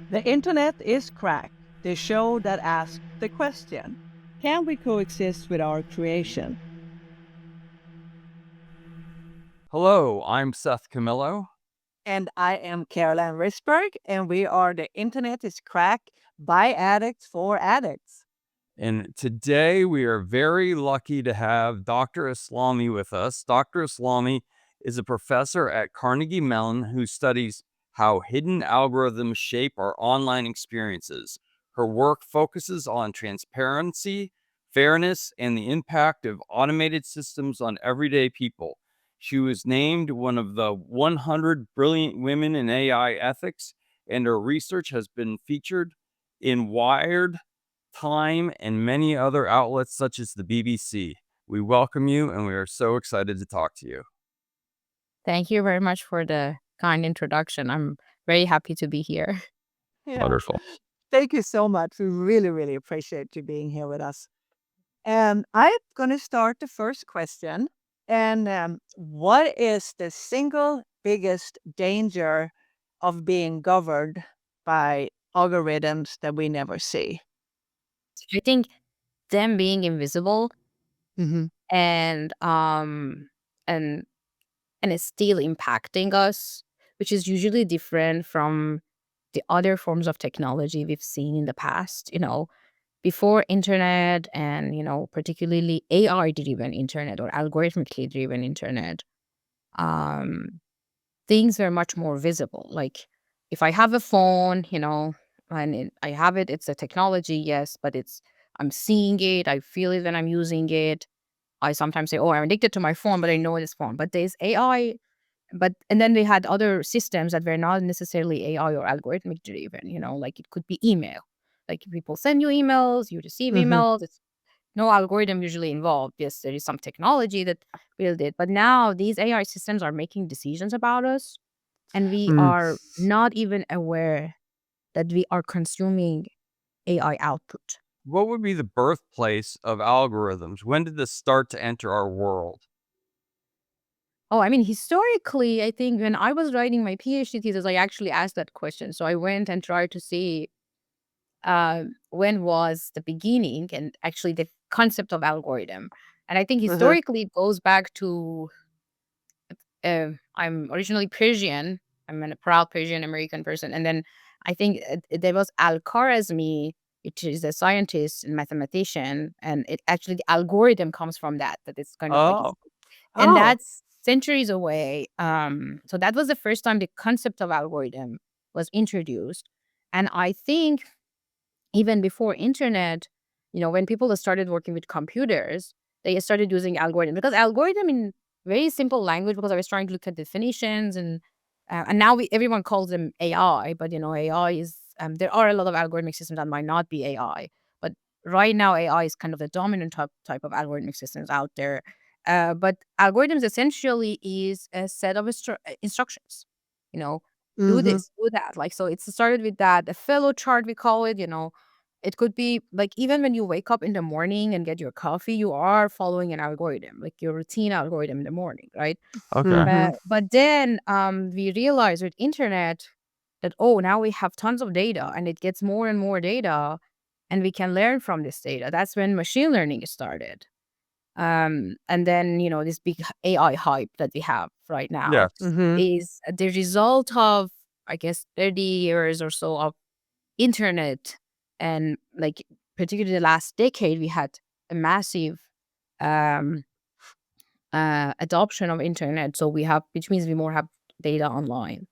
The internet is cracked, the show that asks the question, can we coexist with our creation? Hello, I'm Seth Camillo. And I am Caroline Risberg, and we are The Internet is Cracked by Addicts for Addicts. And today we are very lucky to have Dr. Eslami with us. Dr. Eslami is a professor at Carnegie Mellon who studies how hidden algorithms shape our online experiences. Her work focuses on transparency, fairness, and the impact of automated systems on everyday people. She was named one of the 100 brilliant women in AI ethics, and her research has been featured in Wired, Time, and many other outlets such as the BBC. We welcome you, and we are so excited to talk to you. Thank you very much for the kind introduction. I'm very happy to be here. Yeah. Wonderful. Thank you so much. We really, really appreciate you being here with us. And I'm going to start the first question. And what is the single biggest danger of being governed by algorithms that we never see? I think them being invisible Mm-hmm. and and it's still impacting us, which is usually different from the other forms of technology we've seen in the past. Before internet and particularly AI driven internet or algorithmically driven internet, um, things were much more visible. Like if I have a phone, and I have it, it's a technology, yes, but I'm seeing it, I feel it when I'm using it. I sometimes say, "Oh, I'm addicted to my phone," but I know this phone. But there's AI, and then they had other systems that were not necessarily AI or algorithmic driven. Like it could be email. Like people send you emails, you receive Mm-hmm. emails. It's no algorithm usually involved. Yes, there is some technology that built it, but now these AI systems are making decisions about us, and we are not even aware that we are consuming AI output. What would be the birthplace of algorithms? When did this start to enter our world? Oh, I mean, historically, I think when I was writing my PhD thesis, I actually asked that question. So I went and tried to see when was the beginning and actually the concept of algorithm. And I think Uh-huh. historically it goes back to I'm originally Persian. I'm a proud Persian American person. And then I think there was Al-Khwarizmi, which is a scientist and mathematician. And it actually, the algorithm comes from that it's kind of like, Oh, and Oh. that's centuries away. So that was the first time the concept of algorithm was introduced. And I think even before internet, when people started working with computers, they started using algorithm because algorithm in very simple language, because I was trying to look at definitions and now everyone calls them AI, but AI is there are a lot of algorithmic systems that might not be AI, but right now AI is kind of the dominant type of algorithmic systems out there. But algorithms essentially is a set of instructions, you know, do Mm-hmm. this, do that. Like, so it started with that, a fellow chart, we call it, it could be like even when you wake up in the morning and get your coffee, you are following an algorithm, like your routine algorithm in the morning, right? okay. Mm-hmm. But then we realize with internet that, oh, now we have tons of data and it gets more and more data and we can learn from this data. That's when machine learning started. And then, this big AI hype that we have right now Yes. Mm-hmm. is the result of, I guess, 30 years or so of internet. And like, particularly the last decade, we had a massive um, adoption of internet. So which means we more have data online,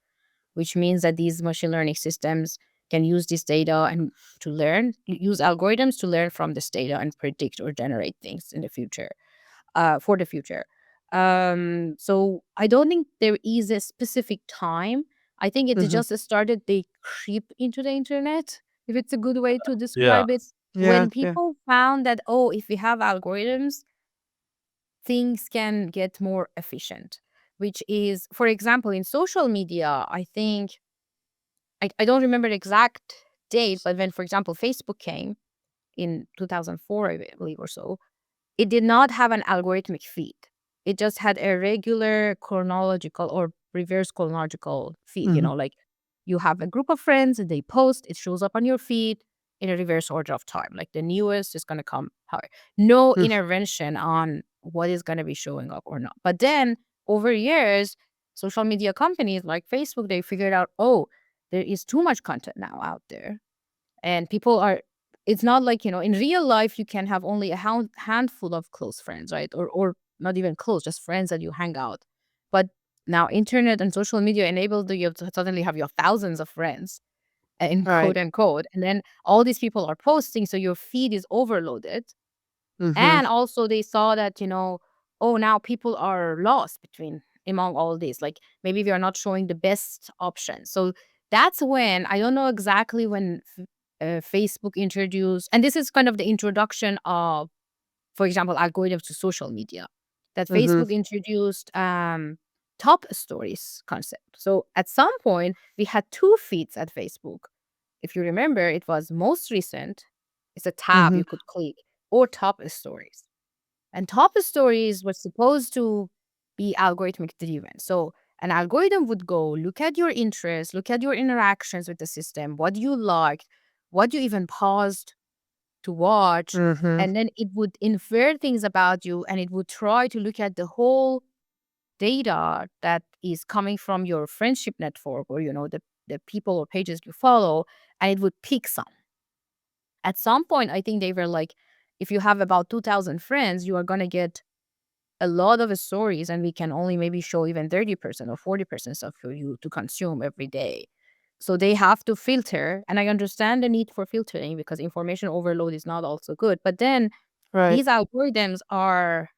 which means that these machine learning systems can use this data and to learn, use algorithms to learn from this data and predict or generate things in the future, for the future. So I don't think there is a specific time. I think it Mm-hmm. just started, they creep into the internet, if it's a good way to Yeah. describe it. Yeah. When Yeah. people found that, oh, if we have algorithms, things can get more efficient, which is, for example, in social media, I think, I don't remember the exact date, but when, for example, Facebook came in 2004, I believe, or so, it did not have an algorithmic feed. It just had a regular chronological or reverse chronological feed, Mm-hmm. like You have a group of friends and they post, it shows up on your feed in a reverse order of time. Like the newest is going to come. No Mm. intervention on what is going to be showing up or not. But then over years, social media companies like Facebook, they figured out, oh, there is too much content now out there. And people are, it's not like, in real life, you can have only a handful of close friends, right? Or not even close, just friends that you hang out. But now internet and social media enabled you to suddenly have your thousands of friends in Right. quote unquote. And then all these people are posting. So your feed is overloaded. Mhm. And also they saw that, oh, now people are lost between among all this. Like maybe we are not showing the best option. So that's when I don't know exactly when Facebook introduced, and this is kind of the introduction of, for example, algorithms to social media, that Mhm. Facebook introduced top stories concept. So at some point we had two feeds at Facebook. If you remember, it was most recent. It's a tab Mhm. you could click, or top stories. And top stories was supposed to be algorithmic driven. So an algorithm would go look at your interests, look at your interactions with the system, what you liked, what you even paused to watch, Mhm. and then it would infer things about you and it would try to look at the whole data that is coming from your friendship network or the people or pages you follow, and it would pick some. At some point, I think they were like, if you have about 2,000 friends, you are going to get a lot of stories, and we can only maybe show even 30% or 40% stuff for you to consume every day. So they have to filter. And I understand the need for filtering because information overload is not also good. But then Right. these algorithms are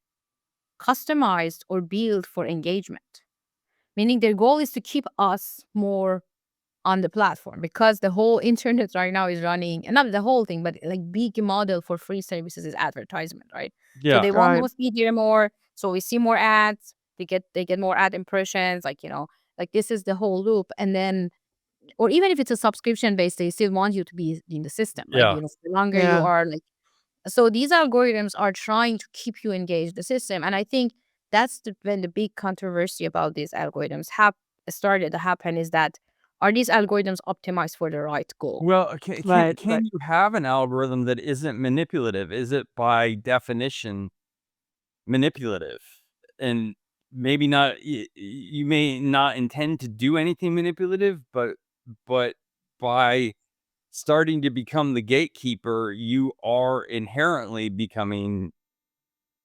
customized or built for engagement, meaning their goal is to keep us more on the platform because the whole internet right now is running, and not the whole thing, but like big model for free services is advertisement, right? So Yeah. they want Right. us to be there more. So we see more ads. They get more ad impressions. Like this is the whole loop. And then, or even if it's a subscription based, they still want you to be in the system. Like Yeah. the longer you Yeah. are, like, so these algorithms are trying to keep you engaged the system. And I think that's when the big controversy about these algorithms started to happen, is that are these algorithms optimized for the right goal? Well, can can Right. can Right. you have an algorithm that isn't manipulative? Is it by definition manipulative? And maybe not, you may not intend to do anything manipulative, but by starting to become the gatekeeper, you are inherently becoming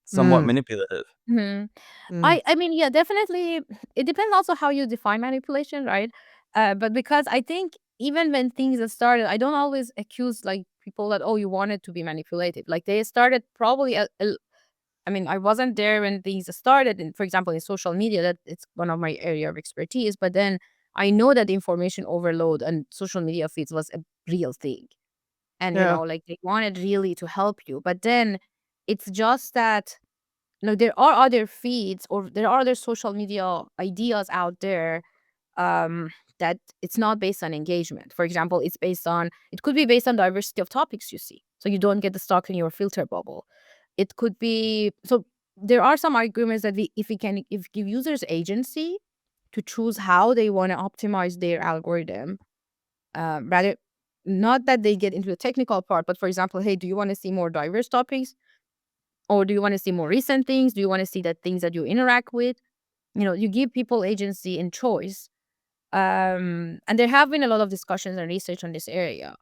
somewhat Mm. manipulative. Mhm. Mm. I mean, yeah, definitely. It depends also how you define manipulation, right? But because I think even when things have started, I don't always accuse like people that, oh, you wanted to be manipulative. Like they started probably I mean, I wasn't there when things started. And for example, in social media, that it's one of my area of expertise. But then I know that information overload and social media feeds was a real thing. And, Yeah. like they wanted really to help you. But then it's just that, there are other feeds or there are other social media ideas out there that it's not based on engagement. For example, it could be based on diversity of topics you see. So you don't get stuck in your filter bubble. It could be, so there are some arguments that if give users agency to choose how they want to optimize their algorithm, rather not that they get into the technical part, but for example, hey, do you want to see more diverse topics? Or do you want to see more recent things? Do you want to see the things that you interact with? You give people agency and choice. And there have been a lot of discussions and research on this area.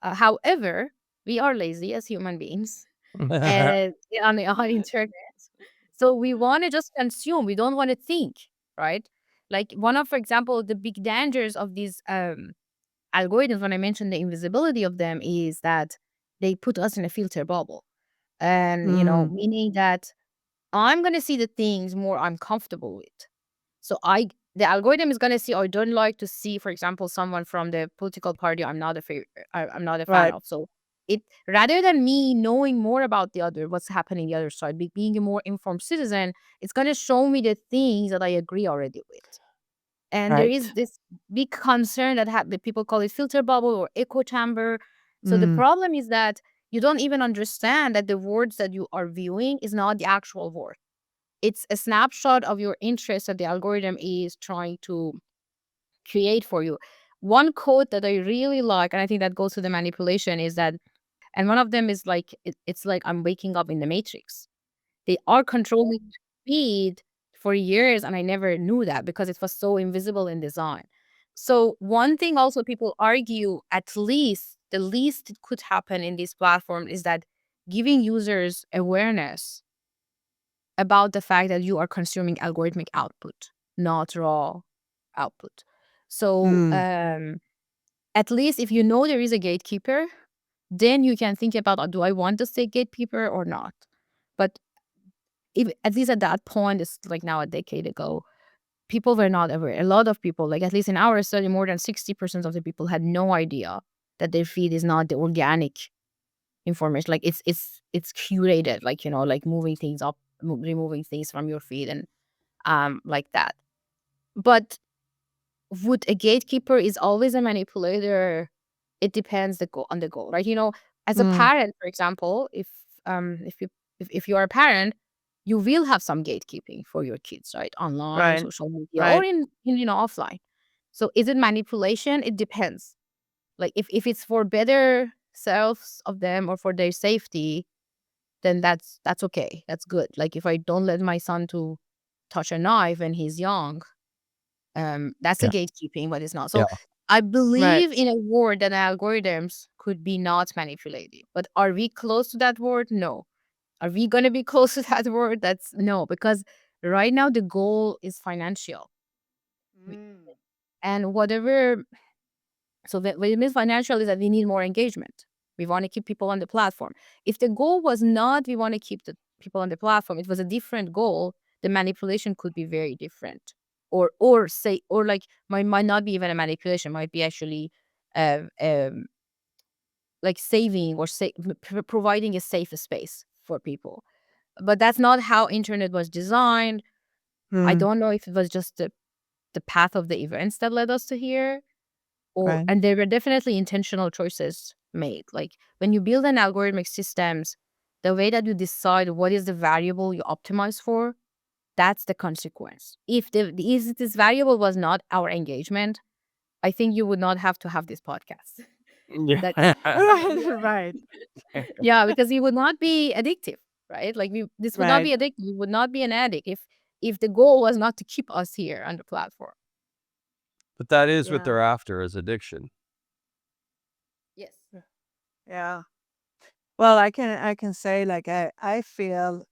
However, we are lazy as human beings and on internet. So we want to just consume. We don't want to think, right? Like one of, for example, the big dangers of these algorithms, when I mentioned the invisibility of them, is that they put us in a filter bubble. And, Mm. meaning that I'm gonna see the things more I'm comfortable with. So the algorithm is gonna see, I don't like to see, for example, someone from the political party I'm not a fan Right. of. So it, rather than me knowing more about what's happening the other side, being a more informed citizen, it's gonna show me the things that I agree already with. And there is Right. this big concern that people call it filter bubble or echo chamber. So the Mm. problem is that you don't even understand that the words that you are viewing is not the actual word. It's a snapshot of your interest that the algorithm is trying to create for you. one quote that I really like, and I think that goes to the manipulation, is that, and one of them is like, it's like I'm waking up in the Matrix. They are controlling speed for years, and I never knew that because it was so invisible in design. So one thing also people argue, at least the least it could happen in this platform, is that giving users awareness about the fact that you are consuming algorithmic output, not raw output. So Mm. at least if you know there is a gatekeeper, then you can think about, do I want to say gatekeeper or not? But if, at least at that point, it's like now a decade ago, people were not aware. A lot of people, like at least in our study, more than 60% of the people had no idea that their feed is not the organic information. Like it's curated, like, like moving things up, removing things from your feed, and like that. But would a gatekeeper is always a manipulator? It depends on the goal, right? As a Mm. parent, for example, if you are a parent, you will have some gatekeeping for your kids, right? Online, Right. social media, or Right. in offline. So is it manipulation? It depends. Like if it's for better selves of them or for their safety, then that's okay. That's good. Like if I don't let my son to touch a knife when he's young, that's a Yeah. gatekeeping, but it's not. Yeah. So I Right. believe in a world that algorithms could be not manipulative. But are we close to that word? No. Are we gonna be close to that word? That's no, because right now the goal is financial. We- Mm. And whatever, so what it means financial is that we need more engagement. We want to keep people on the platform. If the goal was not we want to keep the people on the platform, it was a different goal, the manipulation could be very different. Or say, or like might not be even a manipulation, might be actually uh, um like saving or providing a safe space for people. But that's not how internet was designed. I Mm. don't know if it was just the path of the events that led us to here, or Right. and there were definitely intentional choices made. Like when you build an algorithmic systems, the way that you decide what is the variable you optimize for, that's the consequence. If this variable was not our engagement, I think you would not have to have this podcast. That Yeah. Right. yeah, because it would not be addictive, right? Like this would not Right. be addictive. You would not be an addict if the goal was not to keep us here on the platform. But that is what Yeah. they're after, is addiction. Yes. Yeah. Well, I can say like I feel,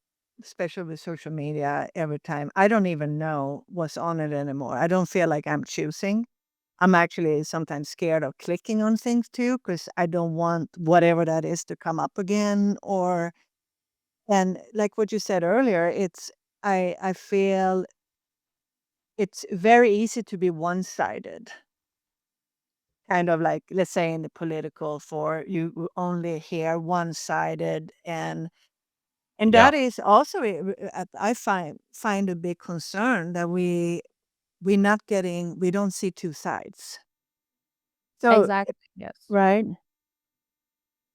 especially with social media, every time I don't even know what's on it anymore. I don't feel like I'm choosing. I'm actually sometimes scared of clicking on things too because I don't want whatever that is to come up again. Or and like what you said earlier, I feel it's very easy to be one sided. Kind of like, let's say in the political, for you only hear one sided, and Yeah. that is also I find a big concern that we don't see two sides. So Exactly. Yes. right,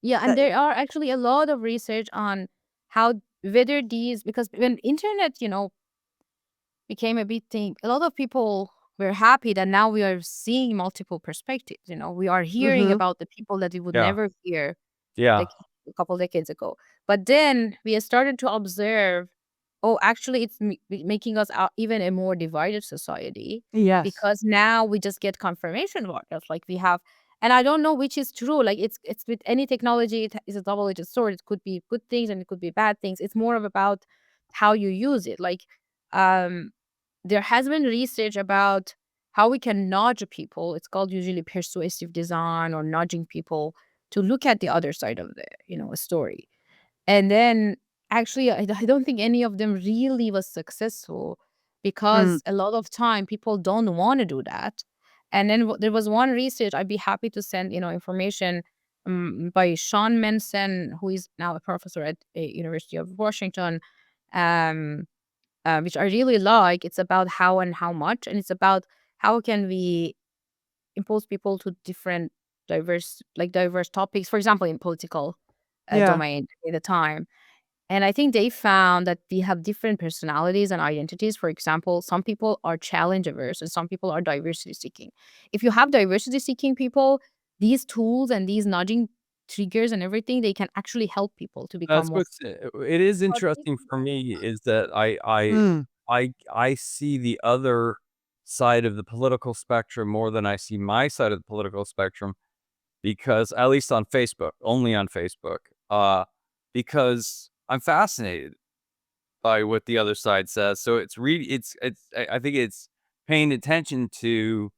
Yeah, and that, there are actually a lot of research on how whether these, because when internet, became a big thing, a lot of people were happy that now we are seeing multiple perspectives. We are hearing mm-hmm, about the people that we would Yeah. never hear Yeah. like a couple decades ago. But then we started to observe, oh, actually, it's making us even a more divided society, yes, because now we just get confirmation bias. Like we have, and I don't know which is true. Like it's with any technology, it is a double-edged sword. It could be good things and it could be bad things. It's more of about how you use it. Like, um, there has been research about how we can nudge people. It's called usually persuasive design, or nudging people to look at the other side of the a story. And then actually I don't think any of them really was successful, mm, because a lot of time people don't want to do that. And then there was one research, I'd be happy to send information, by Sean Manson, who is now a professor at University of Washington, um, which I really like. It's about how and how much, and it's about how can we impose people to different diverse topics, for example in political yeah, domain at the time. And I think they found that we have different personalities and identities. For example, some people are challenge averse and some people are diversity seeking. If you have diversity seeking people, these tools and these nudging triggers and everything, they can actually help people to become That's more. what's it is But interesting for me is that Mm. I see the other side of the political spectrum more than I see my side of the political spectrum because at least on Facebook, only on Facebook, because I'm fascinated by what the other side says. So it's really I think it's paying attention to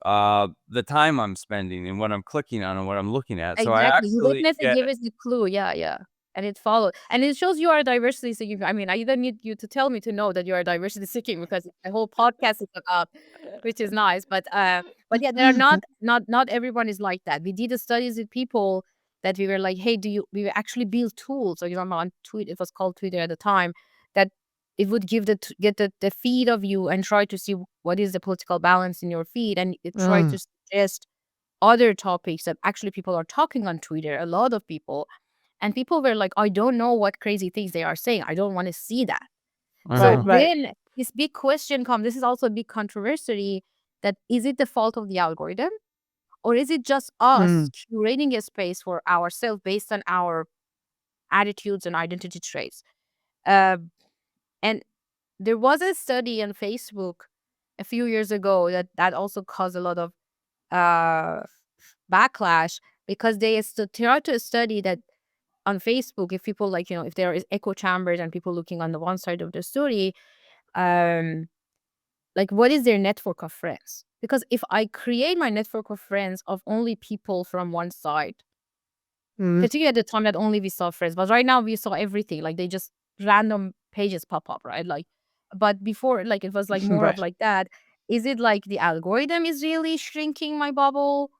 the time I'm spending and what I'm clicking on and what I'm looking at. So I exactly. You actually definitely get give us the clue. Yeah, yeah. And it follows. And it shows you are diversity seeking. I mean, I either need you to tell me to know that you are diversity seeking because the whole podcast is about, which is nice. But yeah, there are not everyone is like that. We did the studies with people that we were like, hey, we actually build tools. So you know, on Twitter, it was called Twitter at the time, that it would give get the feed of you and try to see what is the political balance in your feed, and it try Mm. to suggest other topics that actually people are talking on Twitter, a lot of people. And people were like, I don't know what crazy things they are saying. I don't want to see that. Right, So uh-huh. right. then this big question comes. This is also a big controversy, that is it the fault of the algorithm or is it just us Mm. curating a space for ourselves based on our attitudes and identity traits? Uh, and there was a study on Facebook a few years ago that also caused a lot of uh, backlash, because they tried to study that on Facebook, if people like, you know, if there is echo chambers and people looking on the one side of the story, um, like what is their network of friends? Because if I create my network of friends of only people from one side, Mm. particularly at the time that only we saw friends, but right now we saw everything. Like they just random pages pop up, right? Like, but before, like it was like more of Right. like that. Is it like the algorithm is really shrinking my bubble,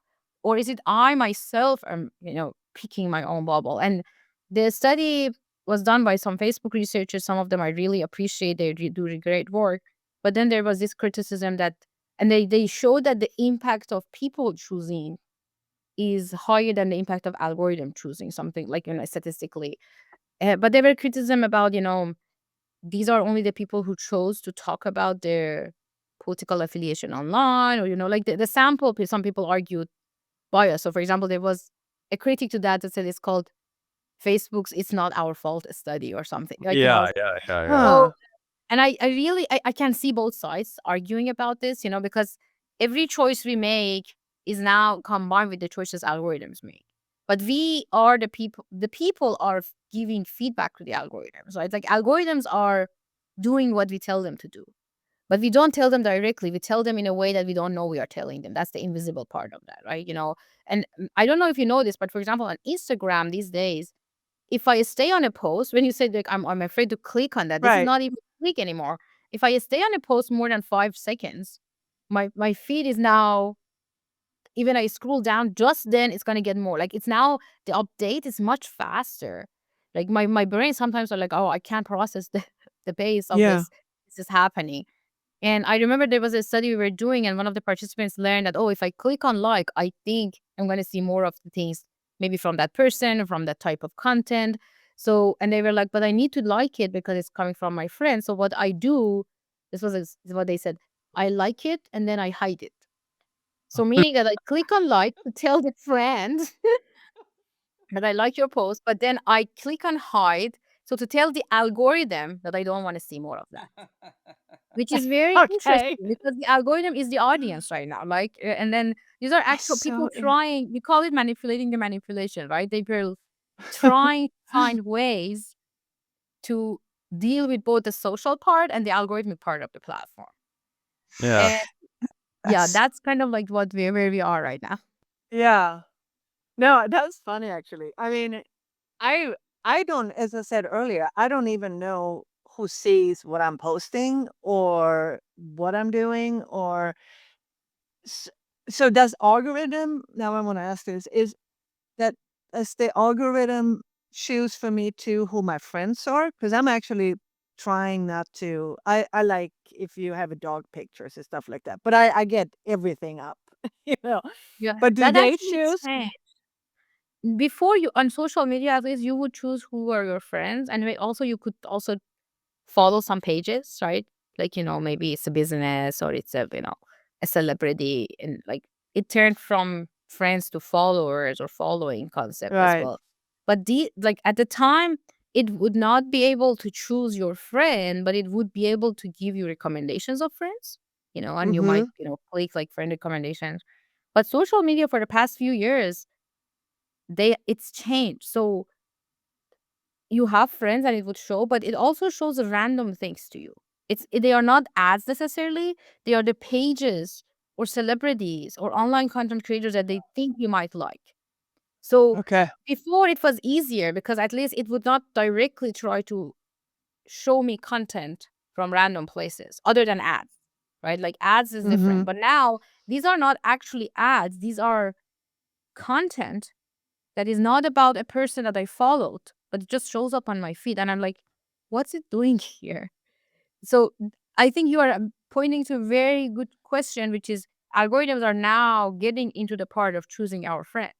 or is it I myself am, you know, picking my own bubble? And the study was done by some Facebook researchers. Some of them I really appreciate. They do great work. But then there was this criticism that, and they showed that the impact of people choosing is higher than the impact of algorithm choosing something, like, you know, statistically. But there were criticism about, you know, these are only the people who chose to talk about their political affiliation online, or, you know, like the sample. Some people argued bias. So, for example, there was a critic to that said it's called Facebook's "It's Not Our Fault" study or something. Like, you know, Yeah. so, Huh. and I really I can see both sides arguing about this, you know, because every choice we make is now combined with the choices algorithms make. But we are the people are giving feedback to the algorithms, right? Like algorithms are doing what we tell them to do. But we don't tell them directly. We tell them in a way that we don't know we are telling them. That's the invisible part of that, right? You know, and I don't know if you know this, but for example, on Instagram these days, if I stay on a post, when you say like I'm afraid to click on that, this is Right. not even click anymore. If I stay on a post more than 5 seconds, my feed is now, even I scroll down, just then it's gonna get more. Like it's now the update is much faster. Like my brain sometimes are like, oh, I can't process the pace of Yeah. this. This is happening. And I remember there was a study we were doing, and one of the participants learned that, oh, if I click on like, I think I'm going to see more of the things, maybe from that person, from that type of content. So, and they were like, but I need to like it because it's coming from my friend. So, what I do, this is what they said, I like it and then I hide it. So, meaning that I click on like to tell the friend that I like your post, but then I click on hide. So, to tell the algorithm that I don't want to see more of that. Which is very Okay. interesting because the algorithm is the audience right now. Like, and then these are That's actual people so trying, we call it manipulating the manipulation, right? They were trying to find ways to deal with both the social part and the algorithmic part of the platform. Yeah. And yeah, that's that's kind of like where we are right now. yeah. No, that's funny actually. I mean, I I don't, as I said earlier, I don't even know who sees what I'm posting or what I'm doing or s- so does algorithm, now I want to ask this, is that does the algorithm choose for me too who my friends are? Because I'm actually trying not to. I like if you have a dog pictures and stuff like that, but I get everything up, you know. Yeah, But do that they actually choose? changed. before, you on social media, at least you would choose who are your friends, and also you could also follow some pages, right? Like, maybe it's a business or it's a celebrity, and like it turned from friends to followers or following concept as Right. well. But like at the time, it would not be able to choose your friend, but it would be able to give you recommendations of friends, and you might, Mhm. click like friend recommendations. But social media for the past few years, it's changed. So you have friends and it would show, but it also shows random things to you. They are not ads necessarily. They are the pages or celebrities or online content creators that they think you might like. So Okay. before, it was easier because at least it would not directly try to show me content from random places other than ads, right? Like ads is different. Mhm. But now these are not actually ads. These are content that is not about a person that I followed, but it just shows up on my feed. And I'm like, what's it doing here? So I think you are pointing to a very good question, which is algorithms are now getting into the part of choosing our friend.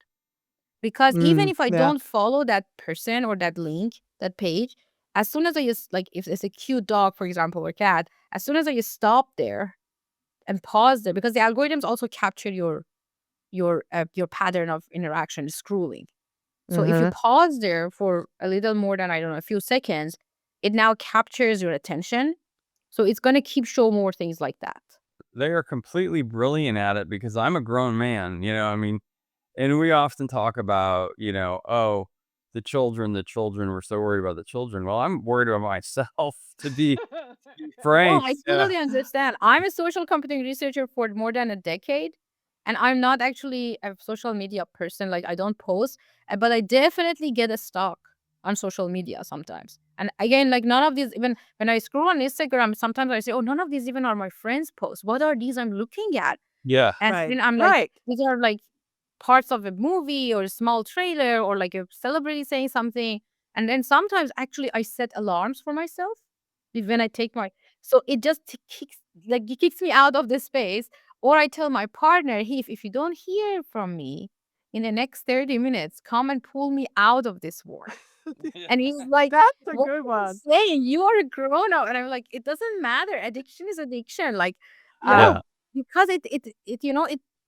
Because even if I Yeah. don't follow that person or that link, that page, as soon as I just like, if it's a cute dog, for example, or cat, as soon as I just stop there and pause there, because the algorithms also capture your pattern of interaction, scrolling. So if you Mhm. pause there for a little more than, I don't know, a few seconds, it now captures your attention. So it's going to keep show more things like that. They are completely brilliant at it because I'm a grown man, I mean, and we often talk about, oh, the children, we're so worried about the children. Well, I'm worried about myself, to be No, frank. I totally understand. I'm a social computing researcher for more than a decade, and I'm not actually a social media person. Like, I don't post, but I definitely get a stalk on social media sometimes. And again, like, none of these, even when I scroll on Instagram, sometimes I say, oh, none of these even are my friends' posts. What are these I'm looking at? Yeah. And Right. then I'm like, Right. these are like parts of a movie or a small trailer or like a celebrity saying something. And then sometimes actually I set alarms for myself when I take my, so it just it kicks me out of the space. Or I tell my partner, hey, if you don't hear from me in the next 30 minutes, come and pull me out of this world. And he's like, That's a "What good are you one. saying? You are a grown up." And I'm like, "It doesn't matter. Addiction is addiction. Like, Yeah. Yeah. because it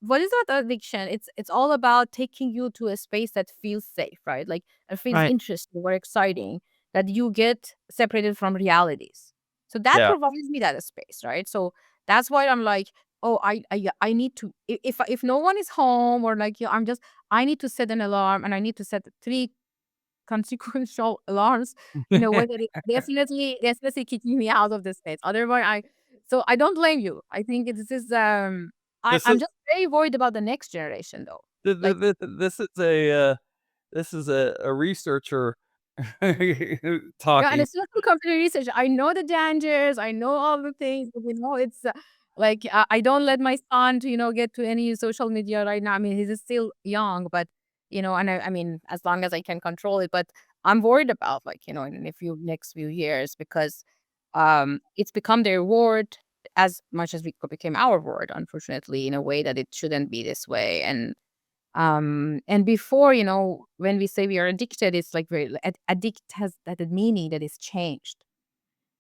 what is that addiction? It's all about taking you to a space that feels safe, right? Like, it feels Right. interesting or exciting, that you get separated from realities. So that Yeah. provides me that space, right? So that's why I'm like, oh, I need to, if no one is home, or like, I need to set an alarm, and I need to set three consequential alarms in a way that it definitely kicking me out of the space. Otherwise, I don't blame you. I think this is This I'm is just very worried about the next generation though. th th Like, th this is a researcher yeah, and talking. it's just for computer research. I know the dangers. I know all the things. But, it's like, I don't let my son to get to any social media right now. I mean, he's still young, but and I mean, as long as I can control it. But I'm worried about, like, in a few next few years, because it's become their word as much as we became our word, unfortunately, in a way that it shouldn't be this way. And before, when we say we are addicted, it's like very addict has that meaning that is changed.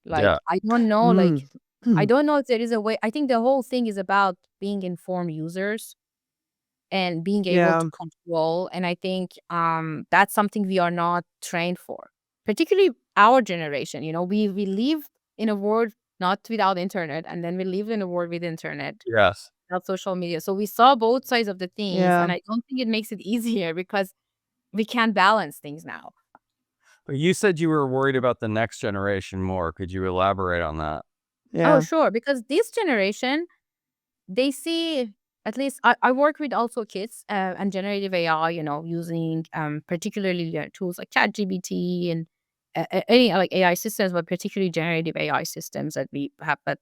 Like, Yeah. I don't know, like, Mm. I don't know if there is a way. I think the whole thing is about being informed users and being able Yeah. to control. And I think that's something we are not trained for, particularly our generation. We live in a world not without internet, and then we live in a world with internet, Yes. without social media. So we saw both sides of the things, Yeah. and I don't think it makes it easier because we can't balance things now. But you said you were worried about the next generation more. Could you elaborate on that? Oh, Yeah. sure. Because this generation, they see, at least I work with also kids and generative AI, using particularly tools like ChatGPT and any like AI systems, but particularly generative AI systems that we have that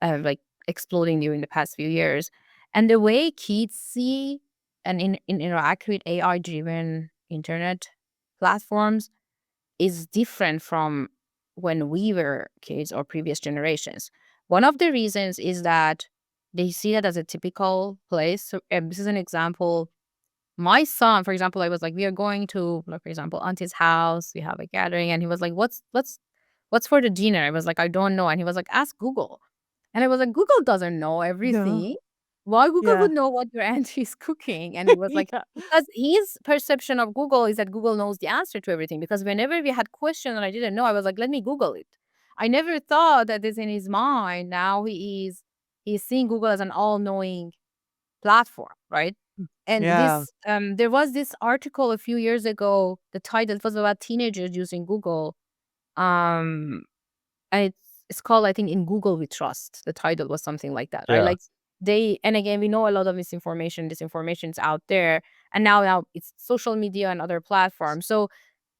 like exploding during the past few years. And the way kids see and interact with AI driven internet platforms is different from when we were kids or previous generations. One of the reasons is that they see it as a typical place. So, this is an example. my son, for example, I was like, we are going to, like, for example, auntie's house. We have a gathering, and he was like, what's for the dinner? I was like, I don't know, and he was like, ask Google. And I was like, Google doesn't know Yeah. everything. Why Google Yeah. would know what your auntie is cooking? And he was like, Yeah. because his perception of Google is that Google knows the answer to everything. Because whenever we had questions and I didn't know, I was like, let me Google it. I never thought that this in his mind. Now he's seeing Google as an all-knowing platform, right? And Yeah. this there was this article a few years ago, the title was about teenagers using Google. Um and it's called, I think, In Google We Trust. The title was something like that, right? Yeah. Like they, and again, we know a lot of misinformation, disinformation's out there, and now it's social media and other platforms. So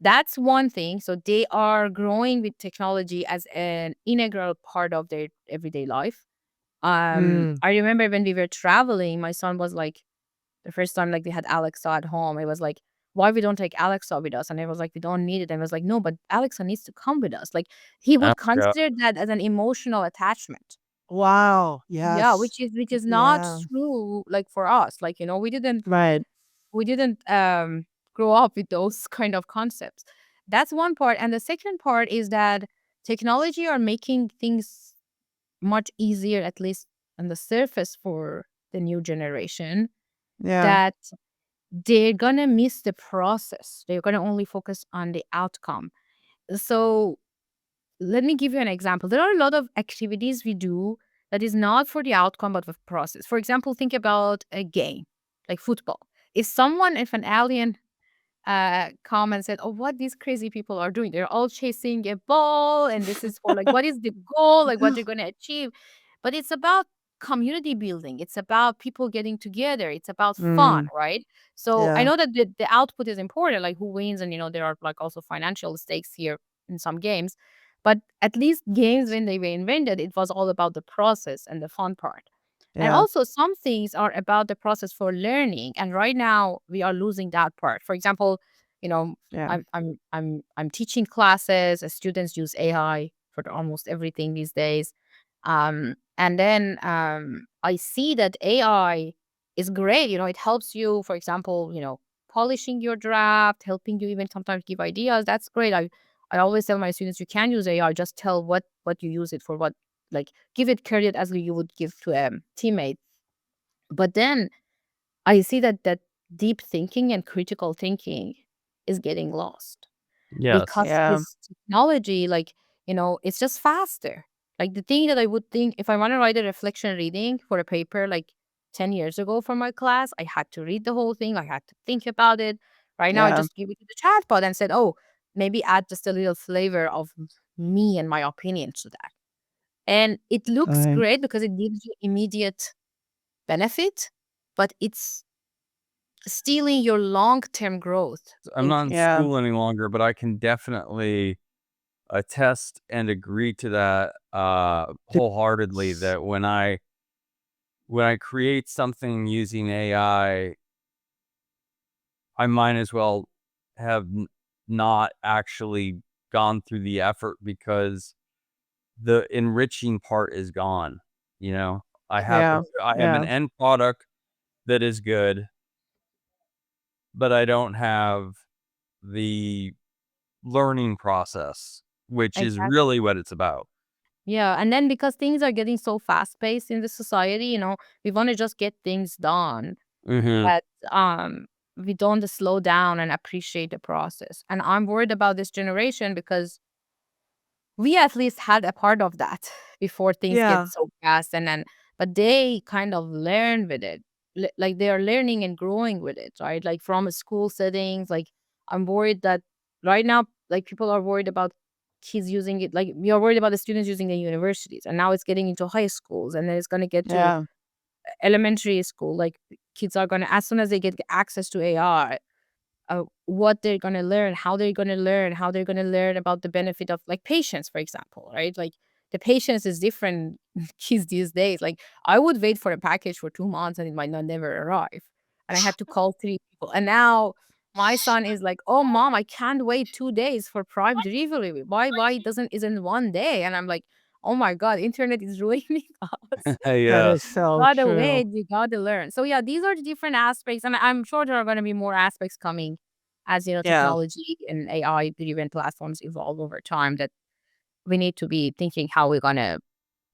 that's one thing. So they are growing with technology as an integral part of their everyday life. Mm. I remember when we were traveling, my son was like, the first time, like, we had Alexa at home, it was like, "Why we don't take Alexa with us?" And it was like, "We don't need it." And I was like, "No, but Alexa needs to come with us." Like, he Oh would my god. consider that as an emotional attachment. Wow. Yeah, Yes. which is not Yeah. true, like, for us. Like, Right. we didn't, grow up with those kind of concepts. That's one part, and the second part is that technology are making things much easier, at least on the surface, for the new generation, Yeah. that they're gonna miss the process. They're gonna only focus on the outcome. So let me give you an example. There are a lot of activities we do that is not for the outcome but the process. For example, think about a game like football. If an alien come and said, "Oh, what these crazy people are doing? They're all chasing a ball, and this is for, like, what is the goal? Like, what they're gonna achieve?" But it's about community building. It's about people getting together. It's about fun, Mm. right? So I Yeah. know that the output is important, like who wins, and there are, like, also financial stakes here in some games. But at least games, when they were invented, it was all about the process and the fun part. And Yeah. also, some things are about the process for learning, and right now we are losing that part. For example, you know, Yeah. I'm teaching classes. Students use AI for almost everything these days, and then I see that AI is great. It helps you, for example, polishing your draft, helping you even sometimes give ideas. That's great. I always tell my students, you can use AI. Just tell what you use it for. What, like, give it credit as you would give to a teammate. But then I see that deep thinking and critical thinking is getting lost Yes. because Yeah. this technology, like, it's just faster. Like, the thing that I would think, if I want to write a reflection reading for a paper, like 10 years ago for my class, I had to read the whole thing. I had to think about it. Right now, I Yeah. just give it to the chatbot and said, "Oh, maybe add just a little flavor of me and my opinions to that." And it looks Right. great because it gives you immediate benefit, but it's stealing your long-term growth I'm in not in Yeah. school any longer, but I can definitely attest and agree to that wholeheartedly, that when I create something using AI, I might as well have not actually gone through the effort, because the enriching part is gone. You know, Yeah. I have an Yeah. end product that is good, but I don't have the learning process, which is exactly. really what it's about. Yeah, and then because things are getting so fast-paced in the society, we wanna just get things done, Mhm. but, we don't slow down and appreciate the process, and I'm worried about this generation because we at least had a part of that before things get Yeah. so fast, and then but they kind of learn with it. Like, they are learning and growing with it, right? Like, from school settings, like, I'm worried that right now, like, people are worried about kids using it. Like, we are worried about the students using the universities, and now it's getting into high schools, and then it's gonna get to Yeah. elementary school. Like, kids are gonna, as soon as they get access to AI, what they're gonna learn, how they're gonna learn about the benefit of, like, patience, for example, right? Like, the patience is different kids these days. Like, I would wait for a package for 2 months and it might not never arrive, and I had to call 3 people. And now my son is like, "Oh, mom, I can't wait 2 days for prime delivery. Why doesn't isn't one day?" And I'm like, oh my god, internet is ruining us. That Yeah. is so Gotta true. wait, we gotta learn. So yeah, these are the different aspects, and I'm sure there are gonna be more aspects coming as Yeah. technology and AI driven platforms evolve over time that we need to be thinking how we're gonna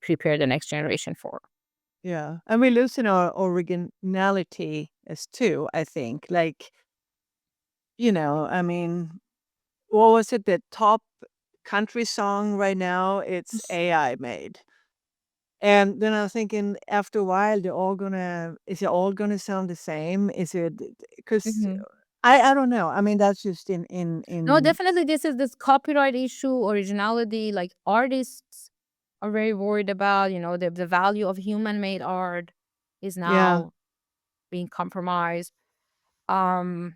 prepare the next generation for. Yeah. And we're losing our originality as too, I think. Like, I mean, what was it? The top country song right now, it's AI made. And then I was thinking after a while, is it all gonna sound the same? Is it because Mhm. I don't know. I mean, that's just No, in definitely this is this copyright issue, originality, like artists are very worried about, the value of human made art is yeah. now being compromised. Um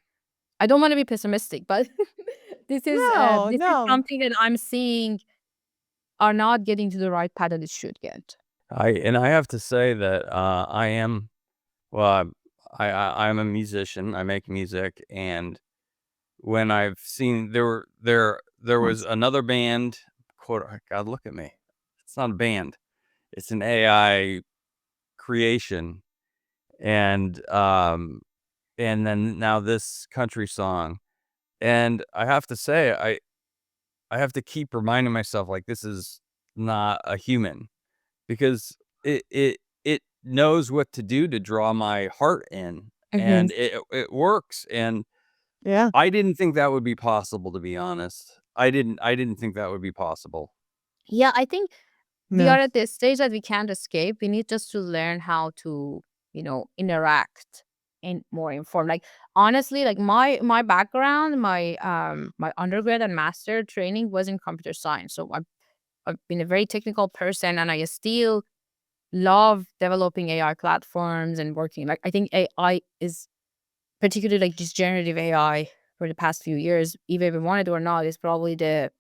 I don't want to be pessimistic, but No, this is no. something that I'm seeing are not getting to the right path that it should get. I have to say that I am well I'm a musician. I make music, and when I've seen there was another band, quote, God, look at me. It's not a band. It's an AI creation, and and then now this country song. And I have to say, I have to keep reminding myself, like, this is not a human, because it knows what to do to draw my heart in, Mhm. and it works. And Yeah. I didn't think that would be possible, to be honest. I didn't think that would be possible. Yeah, I think we No. are at this stage that we can't escape. We need just to learn how to, interact and more informed. Like honestly, like my background, my undergrad and master training was in computer science. So I've been a very technical person, and I still love developing AI platforms and working. Like I think AI is particularly like this generative AI for the past few years, either we want it or not, is probably the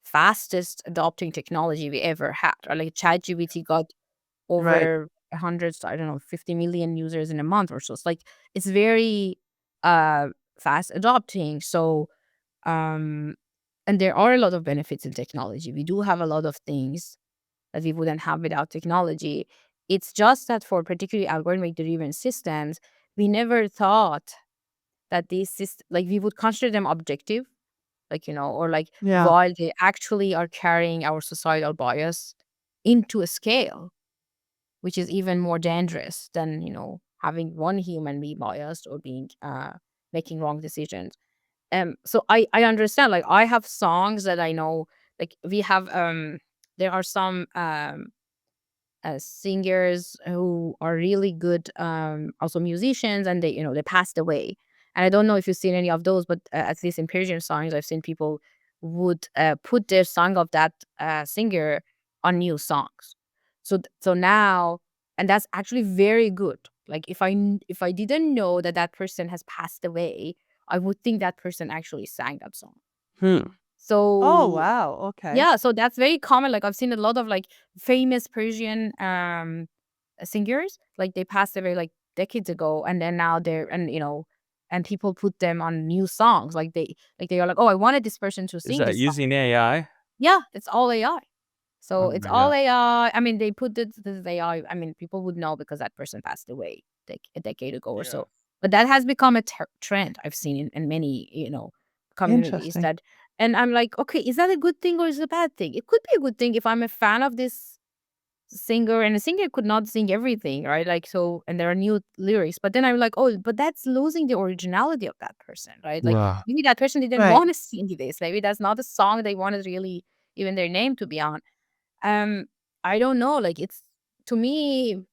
fastest adopting technology we ever had. Or like ChatGPT got Right. over 100, I don't know, 50 million users in a month or so. It's like it's very uh fast adopting. So um and there are a lot of benefits in technology. We do have a lot of things that we wouldn't have without technology. It's just that for particularly algorithmic driven systems, we never thought that these systems, like we would consider them objective, like, or like Yeah. while they actually are carrying our societal bias into a scale, which is even more dangerous than, having one human be biased or being, making wrong decisions. So I understand, like I have songs that I know, like we have, there are some, singers who are really good, also musicians, and they passed away. And I don't know if you've seen any of those, but at least in Persian songs, I've seen people would put their song of that singer on new songs. So now, and that's actually very good. Like if I didn't know that that person has passed away, I would think that person actually sang that song. Hmm. Oh, So wow. Okay. yeah, so that's very common. Like I've seen a lot of like famous Persian singers, like they passed away like decades ago, and then now they're, and people put them on new songs. Like they are like, oh, I wanted this person to Is sing that this song. using AI? Yeah, it's all AI. So Oh it's my all god. AI. I mean, they put this AI. I mean, people would know because that person passed away a decade ago or Yeah. so. But that has become a trend I've seen in many, communities Interesting. that, and I'm like, okay, is that a good thing or is it a bad thing? It could be a good thing if I'm a fan of this singer, and a singer could not sing everything, right? Like, so, and there are new lyrics, but then I'm like, oh, but that's losing the originality of that person, right? Like Wow. maybe that person didn't Right. want to sing this. Maybe that's not a song they wanted really even their name to be on. um, I don't know. Like it's, to me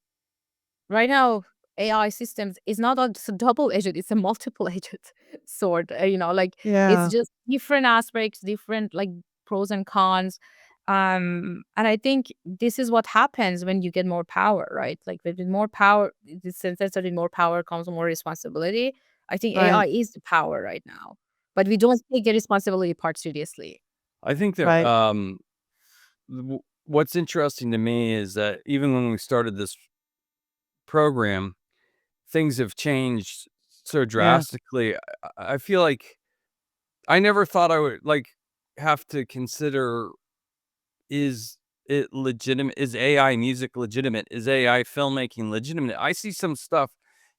right now, AI systems is not a, it's a double edged. It's a multiple edged sword. Like it's Yeah. just different aspects, different like pros and cons. And I think this is what happens when you get more power, right? Like with more power, the sense that with more power comes more responsibility. I think AI Right. is the power right now, but we don't take the responsibility part seriously. I think that Right. what's interesting to me is that even when we started this program, things have changed so Yeah. drastically. I feel like I never thought I would, like, have to consider, is it legitimate? Is AI music legitimate? Is AI filmmaking legitimate? I see some stuff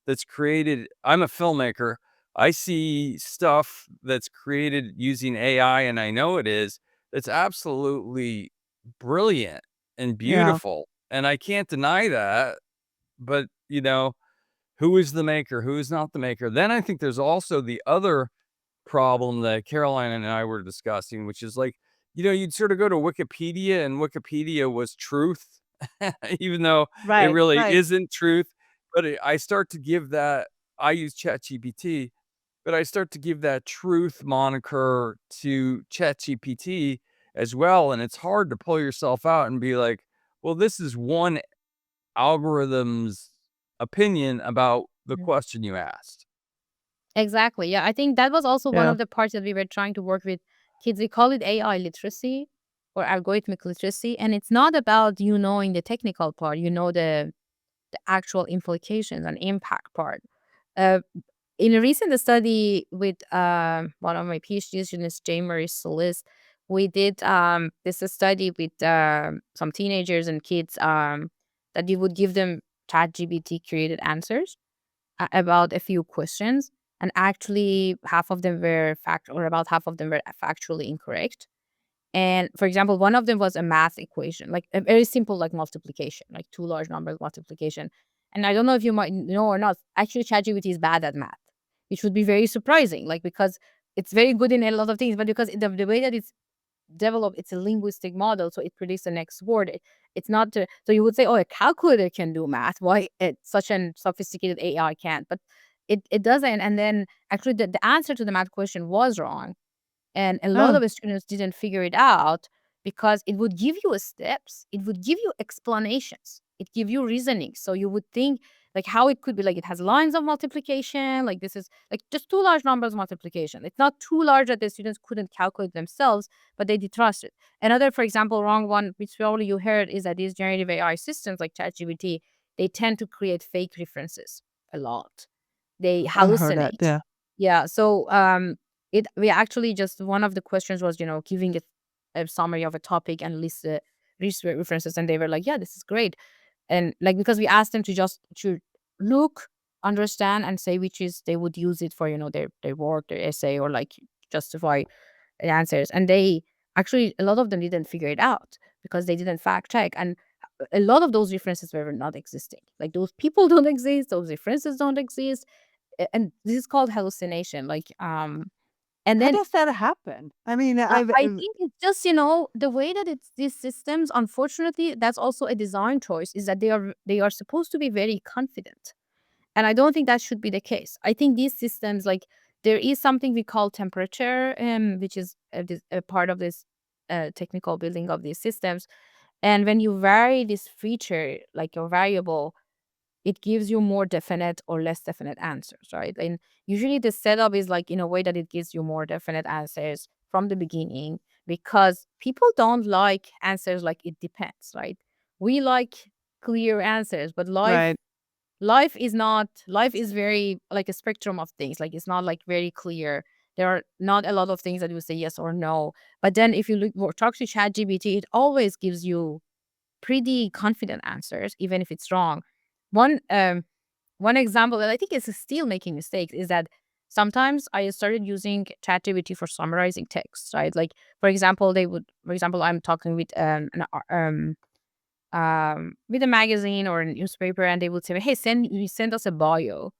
that's created. I'm a filmmaker. I see stuff that's created using AI, and I know it is. It's absolutely brilliant and Yeah. beautiful, and I can't deny that. But who is the maker? Who is not the maker? Then I think there's also the other problem that Caroline and I were discussing, which is like, you'd sort of go to Wikipedia and Wikipedia was truth, even though it Right. really Right. isn't truth. But I start to give that, I use ChatGPT, but I start to give that truth moniker to ChatGPT as well. And it's hard to pull yourself out and be like, well, this is one algorithm's opinion about the Mhm. question you asked. Exactly. Yeah, I think that was also one Yeah. of the parts that we were trying to work with kids. We call it AI literacy or algorithmic literacy, and it's not about you knowing the technical part. You know the actual implications and impact part. Uh, in a recent study with one of my PhD students, Jay Marie Solis, we did this study with some teenagers and kids that you would give them ChatGPT created answers about a few questions, and actually half of them were or about half of them were factually incorrect. And for example, one of them was a math equation, like a very simple, like multiplication, like two large numbers multiplication. And I don't know if you might know or not, actually ChatGPT is bad at math, which would be very surprising, like because it's very good in a lot of things, but because the way that it's developed, it's a linguistic model, so it predicts the next word. It's not so you would say, oh, a calculator can do math. Why such an sophisticated AI can't? But it doesn't. And then actually the answer to the math question was wrong, and a lot Oh, of students didn't figure it out because it would give you steps, it would give you explanations, it give you reasoning. So you would think like how it could be, like it has lines of multiplication, like this is like just two large numbers multiplication. It's not too large that the students couldn't calculate themselves, but they did trust it. Another, for example, wrong one, which probably you heard, is that these generative AI systems like ChatGPT, they tend to create fake references a lot. They I heard that. hallucinate. Yeah. Yeah. So it we actually just one of the questions was, giving a summary of a topic and list the research references, and they were like, yeah, this is great. And like because we asked them to just to look, understand, and say which is they would use it for, their work, their essay, or like justify the answers. And they actually, a lot of them didn't figure it out because they didn't fact check. And a lot of those references were not existing. Like those people don't exist, those references don't exist. And this is called hallucination. And How then does that happen? I mean, I think it's just, the way that it's these systems, unfortunately, that's also a design choice, is that they are supposed to be very confident. And I don't think that should be the case. I think these systems, like there is something we call temperature, which is a part of this technical building of these systems. And when you vary this feature, like your variable, it gives you more definite or less definite answers, right? And usually the setup is like in a way that it gives you more definite answers from the beginning, because people don't like answers like it depends, right? We like clear answers, but life right. life is not life is very like a spectrum of things. Like it's not like very clear. There are not a lot of things that you say yes or no. But then if you look or talk to ChatGPT, it always gives you pretty confident answers, even if it's wrong. One one example that I think is still making mistakes is that sometimes I started using ChatGPT for summarizing text, right? Like for example, I'm talking with with a magazine or a newspaper, and they would say, "Hey, send us a bio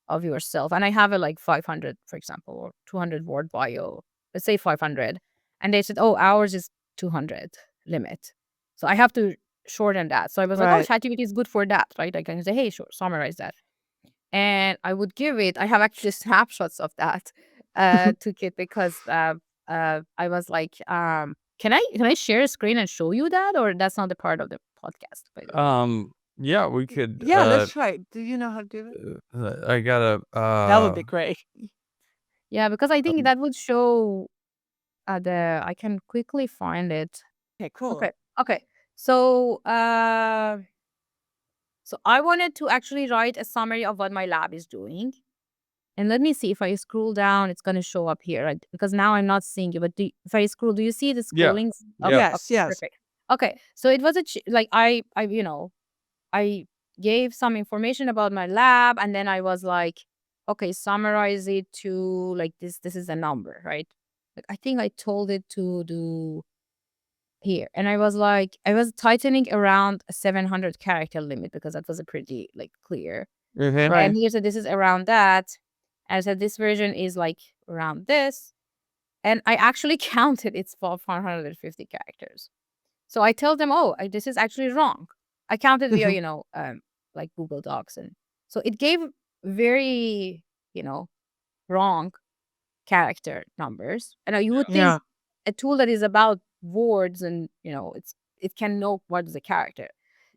of yourself," and I have a like 500, for example, or 200 word bio. Let's say 500, and they said, "Oh, ours is 200 limit," so I have to shorten that. So I was like, "Oh, Right. ChatGPT is good for that, right?" I can say, "Hey, sure, summarize that." And I would give it. I have actually snapshots of that to Kit because I was like, can I share a screen and show you that, or that's not the part of the podcast, by the way? Yeah, we could, Yeah, let's try it. Do you know how to do it? I gotta, That would be great. Yeah, because I think um, that would show I can quickly find it. Okay, cool. Okay, okay. So so I wanted to actually write a summary of what my lab is doing. And let me see if I scroll down, it's going to show up here, right? Because now I'm not seeing you. But if I scroll, do you see the yeah, scrolling? Okay, yep. okay, Yes, yes. perfect. Okay, so it was like I I gave some information about my lab, and then I was like, okay, summarize it to like this. This is a number, right? Like I think I told it to do here, and I was like, I was tightening around a 700 character limit because that was a pretty like clear. Mm-hmm. And Right. he said this is around that. And I said this version is like around this, and I actually counted it's for 450 characters. So I tell them, oh, this is actually wrong. I counted via, like Google Docs. And so it gave very, you know, wrong character numbers. And you would think Yeah. a tool that is about words and, it can know what is a character.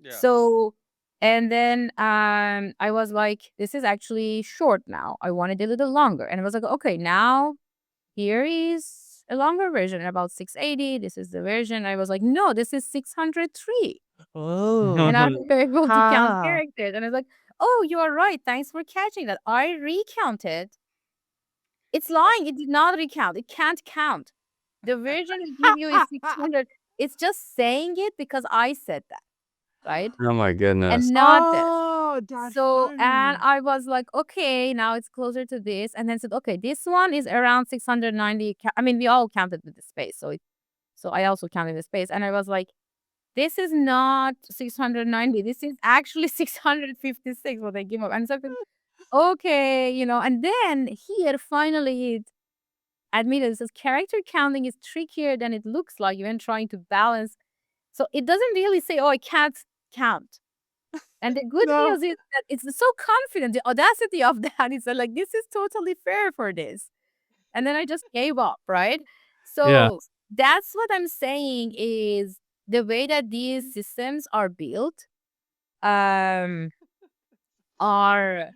Yeah. So, and then I was like, this is actually short now. I want it a little longer. And I was like, okay, now here is a longer version, about 680. This is the version. I was like, no, this is 603. Oh. And I'm able to count Ha. characters. And I was like, oh, you are right. Thanks for catching that. I recounted. It's lying. It did not recount. It can't count. The version I give you is 600. It's just saying it because I said that, right? Oh my goodness. And not this. Oh, that's So, and funny. I was like, okay, now it's closer to this. And then said, okay, this one is around 690. I mean, we all counted with the space. So I also counted the space. And I was like, this is not 690. This is actually 656 what I give up. And so, okay, and then here finally it admitted it says character counting is trickier than it looks like when trying to balance. So it doesn't really say, oh, I can't count. And the good No. news is that it's so confident. The audacity of that is that, like, this is totally fair for this. And then I just gave up, right? Yeah. So that's what I'm saying is the way that these systems are built um are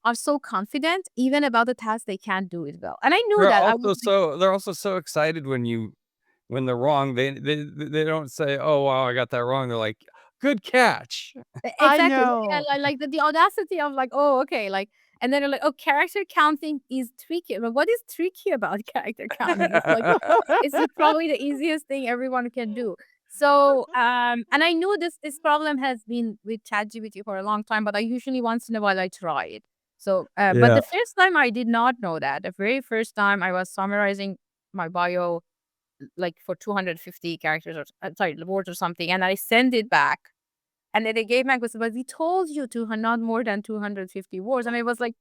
are so confident even about the task they can't do it well. And I knew that I would be They're also so excited when they're wrong. They don't say, "Oh wow, I got that wrong." They're like, "Good catch." I exactly. Yeah, know. like the audacity of like, oh, okay, like, and then they're like, oh, character counting is tricky. But what is tricky about character counting? It's like it's probably the easiest thing everyone can do. So, and I knew this problem has been with ChatGPT for a long time, but I usually once in a while I try it. So, but Yeah. the first time I did not know that. The very first time I was summarizing my bio like for 250 characters or sorry, words or something, and I send it back and then they gave back was, but we told you to not more than 250 words. And I was like,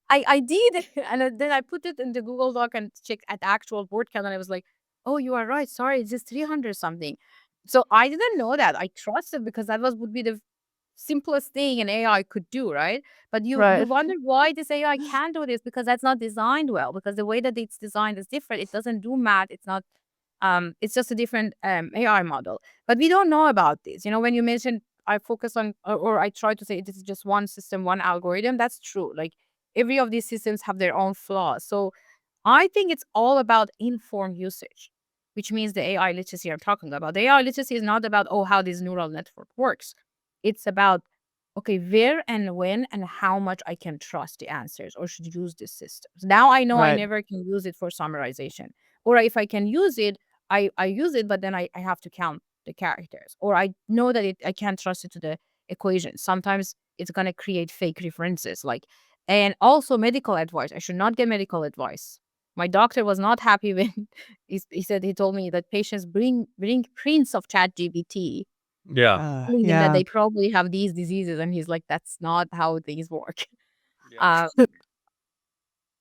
I did. And then I put it in the Google Doc and checked at the actual word count. And I was like, oh, you are right. Sorry, it's just 300 something. So I didn't know that. I trusted because that would be the simplest thing an AI could do, right? But you Right. wonder why this AI can't do this because that's not designed well. Because the way that it's designed is different. It doesn't do math. It's not. It's just a different AI model. But we don't know about this. When you mentioned I focus on or I try to say this is just one system, one algorithm. That's true. Like every of these systems have their own flaws. So I think it's all about informed usage, which means the AI literacy I'm talking about. The AI literacy is not about, oh, how this neural network works. It's about, okay, where and when and how much I can trust the answers or should use this system. Now I know I Right. never can use it for summarization. Or if I can use it, I use it, but then I have to count the characters. Or I know that I can't trust it to the equation. Sometimes it's going to create fake references. And also medical advice. I should not get medical advice. My doctor was not happy when he said he told me that patients bring prints of ChatGPT Yeah. telling them that Yeah. they probably have these diseases, and he's like, "That's not how things work." Yeah. Um,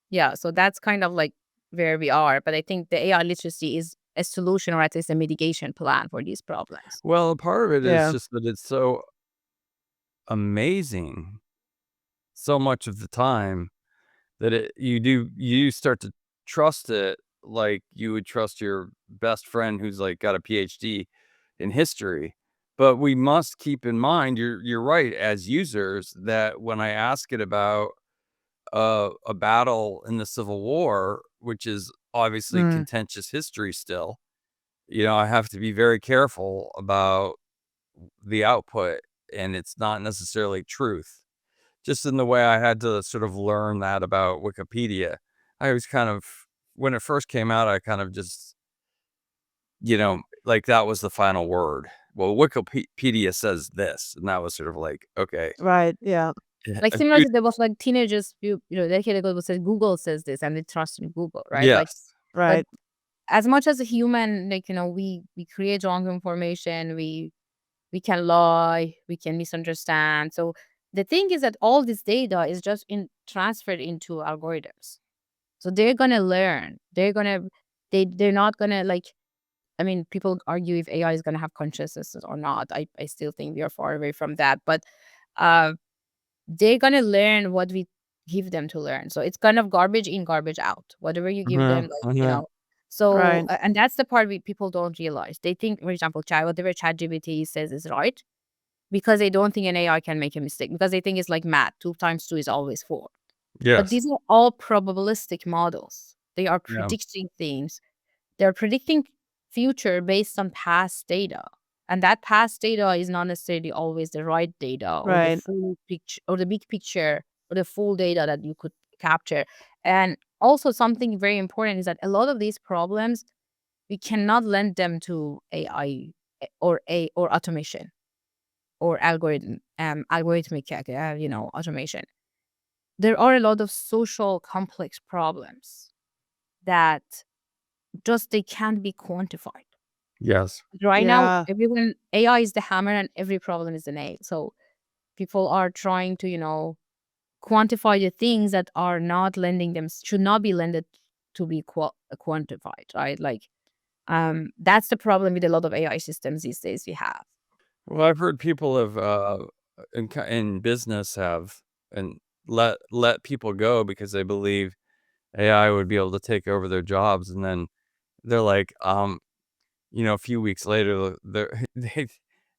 yeah, so that's kind of like where we are, but I think the AI literacy is a solution or at least a mitigation plan for these problems. Well, part of it is Yeah. just that it's so amazing so much of the time that you start to trust it like you would trust your best friend who's, like, got a PhD in history. But we must keep in mind, you're right, as users, that when I ask it about, a battle in the Civil War, which is obviously Mm. contentious history still, I have to be very careful about the output, and it's not necessarily truth. Just in the way I had to sort of learn that about Wikipedia. I was kind of when it first came out, I kind of just, you know like that was the final word. Well, Wikipedia says this, and that was sort of like, okay. Right. Yeah. Like A similar few to there was like teenagers, a decade ago, said Google says this, and they trust in Google, right? Like, Yes. but Right. as much as a human, like we create wrong information, we can lie, we can misunderstand. So the thing is that all this data is just transferred into algorithms. So they're gonna learn. They're not gonna like. I mean, people argue if AI is gonna have consciousness or not. I still think we are far away from that, but uh, they're gonna learn what we give them to learn. So it's kind of garbage in, garbage out. Whatever you give them, Mhm, like, mhm. So, Right. and that's the part people don't realize. They think, for example, whatever ChatGPT says is right because they don't think an AI can make a mistake because they think it's like math. 2 times 2 is always 4. But Yes. these are all probabilistic models. They are Yeah. predicting things. They're predicting future based on past data. And that past data is not necessarily always the right data or the Right. full picture or the big picture or the full data that you could capture. And also something very important is that a lot of these problems we cannot lend them to AI or automation or algorithmic automation. There are a lot of social complex problems that just they can't be quantified. Yes. Right now, Yeah. everyone AI is the hammer and every problem is the nail. So people are trying to, quantify the things that are not lending them should not be lended to be quantified, right? Like that's the problem with a lot of AI systems these days we have. Well, I've heard people have, in business have and let people go because they believe AI would be able to take over their jobs, and then they're like, a few weeks later, they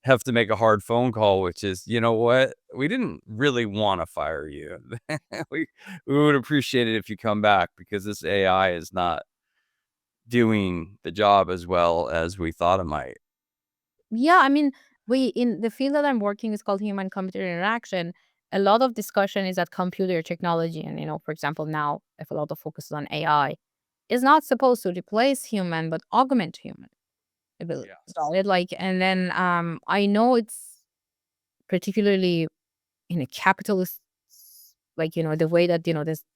have to make a hard phone call, which is, "You know what? We didn't really wanna fire you. We we would appreciate it if you come back because this AI is not doing the job as well as we thought it might." Yeah, I mean, we in the field that I'm working is called human computer interaction. A lot of discussion is that computer technology, and for example, now if a lot of focus is on AI, is not supposed to replace human but augment human ability. Yes. Right? Like, and then I know it's particularly in a capitalist, like the way that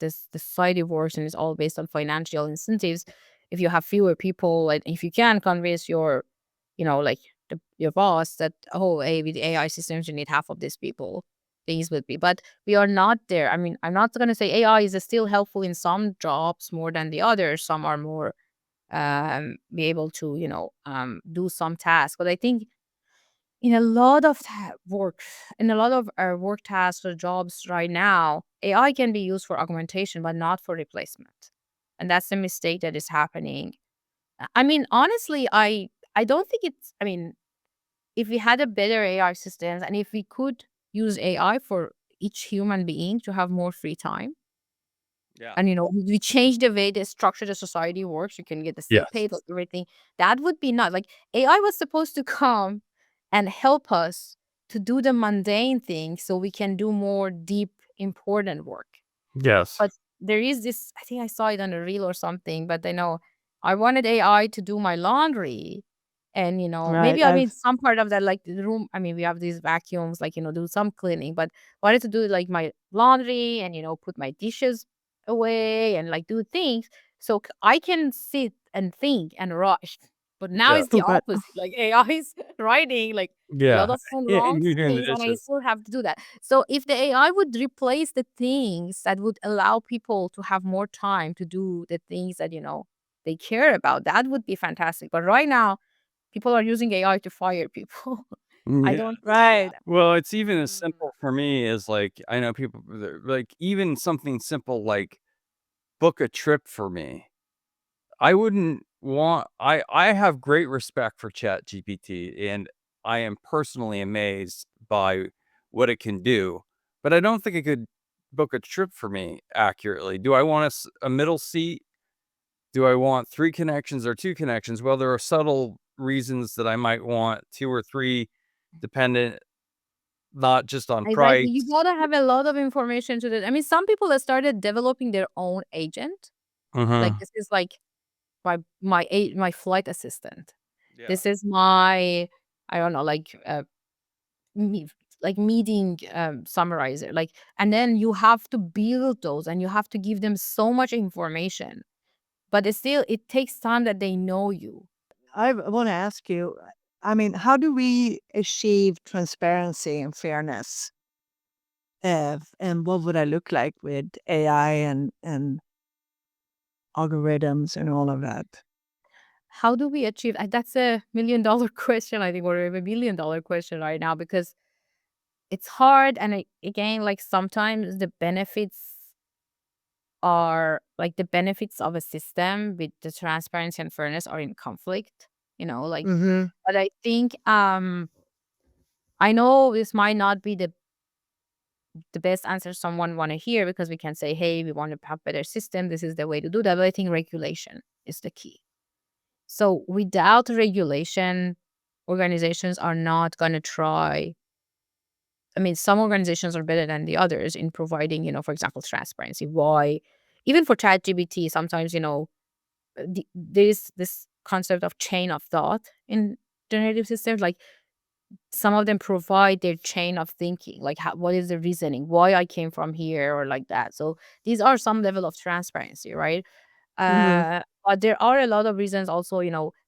this society works and it's all based on financial incentives. If you have fewer people and if you can convince like your boss that, oh, hey, with AI systems you need half of these people, things would be, but we are not there. I mean, I'm not going to say AI is still helpful in some jobs more than the others. Some are more be able to do some tasks, but I think in a lot of work, in a lot of our work tasks or jobs right now, AI can be used for augmentation, but not for replacement. And that's the mistake that is happening. I mean, honestly, I don't think it's. I mean, if we had a better AI systems and if we could use AI for each human being to have more free time, Yeah. and we change the way the structure the society works, you can get the same Yes. paid, like everything. That would be not like AI was supposed to come and help us to do the mundane things so we can do more deep, important work. Yes. But there is this, I think I saw it on a reel or something, but I know I wanted AI to do my laundry. And, Right. maybe I mean some part of that, like the room, I mean, we have these vacuums, like, do some cleaning, but wanted to do like my laundry and, put my dishes away and like do things so I can sit and think and rush. But now Yeah. it's the But opposite. Like AI is writing like a lot Yeah. of Yeah, wrong and you're doing the things, and I dishes. still have to do that. So if the AI would replace the things that would allow people to have more time to do the things that, they care about, that would be fantastic. But right now, people are using AI to fire people. I Yeah. don't yeah. right. Well, it's even as simple for me as, like, I know people that like, even something simple like book a trip for me. I wouldn't want I have great respect for ChatGPT, and I am personally amazed by what it can do, but I don't think it could book a trip for me accurately. Do I want a middle seat? Do I want 3 connections or 2 connections? Well, there are subtle reasons that I might want 2 or 3 dependent not just on Exactly. You price. gotta have a lot of information to that. I mean, some people have started developing their own agent. Like Mhm. this is like my flight assistant. Yeah. This is my, I don't know, me, like meeting summarizer. Like, and then you have to build those, and you have to give them so much information. But it's still, it takes time that they know you. I want to ask you, I mean, how do we achieve transparency and fairness? And what would I look like with AI and algorithms and all of that? How do we achieve that's a $1 million question, I think, or a $1 billion question right now, because it's hard. And again, like sometimes the benefits are like the benefits of a system with the transparency and fairness are in conflict, like. Mhm. But I think I know this might not be the best answer someone want to hear, because we can say, hey, we want to have better system, this is the way to do that. But I think regulation is the key. So without regulation, organizations are not going to try. I mean, some organizations are better than the others in providing, for example, transparency. Why? Even for ChatGPT, sometimes, there is this concept of chain of thought in generative systems. Like some of them provide their chain of thinking, like what is the reasoning, why I came from here, or like that. So these are some level of transparency, right? Mhm. But there are a lot of reasons also,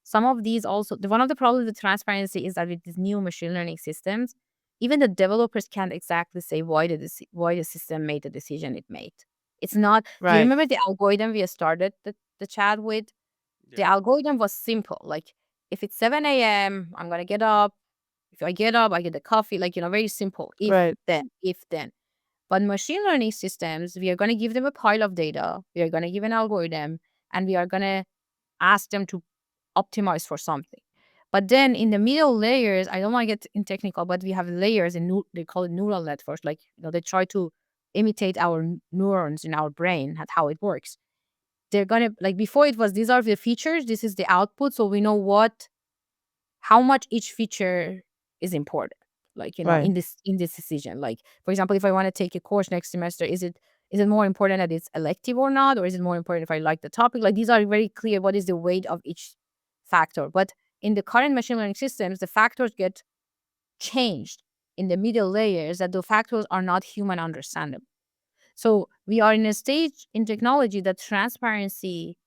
some of these also, one of the problems with transparency is that with these new machine learning systems, even the developers can't exactly say why the system made the decision it made. It's not, do you Right. remember the algorithm we started the chat with? The Yeah. algorithm was simple. Like if it's 7 a.m., I'm gonna get up. If I get up, I get the coffee, like, very simple. Right. If then. But machine learning systems, we are going to give them a pile of data. We are going to give an algorithm, and we are going to ask them to optimize for something. But then in the middle layers, I don't want to get in technical, but we have layers and they call it neural networks. Like, they try to imitate our neurons in our brain and how it works. They're going to, like, before it was, these are the features, this is the output. So we know how much each feature is important, like, Right. in this decision. Like, for example, if I want to take a course next semester, is it more important that it's elective or not, or is it more important if I like the topic? Like, these are very clear, what is the weight of each factor. But in the current machine learning systems, the factors get changed in the middle layers, that the factors are not human understandable. So we are in a stage in technology that transparency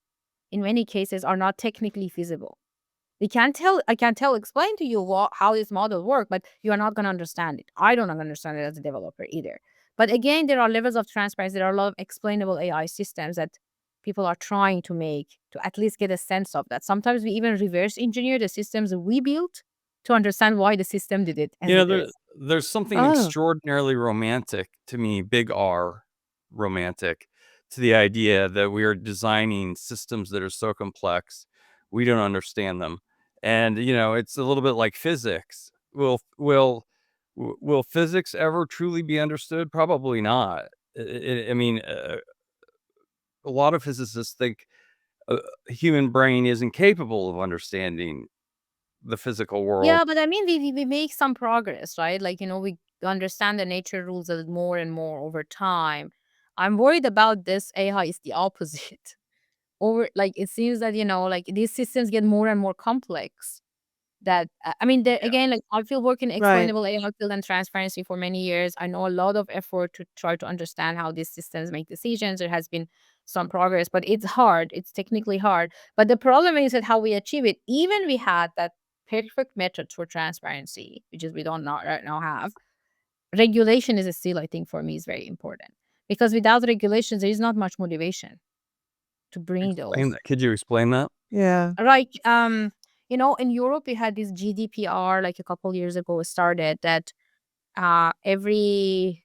in many cases are not technically feasible. I can tell, explain to you how this model work, but you are not going to understand it. I don't understand it as a developer either. But again, there are levels of transparency. There are a lot of explainable AI systems that people are trying to make to at least get a sense of that. Sometimes we even reverse engineer the systems we built to understand why the system did it as You know, it is. there's something Oh, extraordinarily romantic to me, big R, romantic, to the idea that we are designing systems that are so complex, we don't understand them. And, it's a little bit like physics. Will physics ever truly be understood? Probably not. I mean, a lot of physicists think a human brain isn't capable of understanding the physical world. Yeah, but I mean, we make some progress, right? Like, we understand the nature rules a little more and more over time. I'm worried about this AI is the opposite. Over, like, it seems that, like these systems get more and more complex. That I mean, there Yeah. again, like I feel working right. explainable AI field and transparency for many years. I know a lot of effort to try to understand how these systems make decisions. There has been some progress, but it's hard. It's technically hard. But the problem is that how we achieve it. Even we had that perfect method for transparency, which is we don't not right now have. Regulation is still, I think, for me is very important, because without regulations, there is not much motivation to bring Explain those. that. Could you explain that? Yeah. Like, in Europe, we had this GDPR like a couple years ago started that every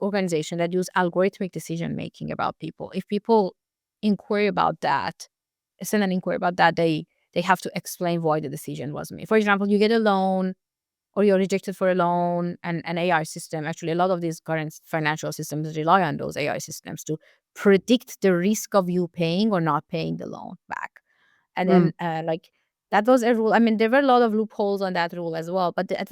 organization that use algorithmic decision making about people, if people inquire about that, send an inquiry about that, they have to explain why the decision was made. For example, you get a loan or you're rejected for a loan, and an AI system, actually a lot of these current financial systems rely on those AI systems to predict the risk of you paying or not paying the loan back. And Mm. then, like, that was a rule. I mean, there were a lot of loopholes on that rule as well, but it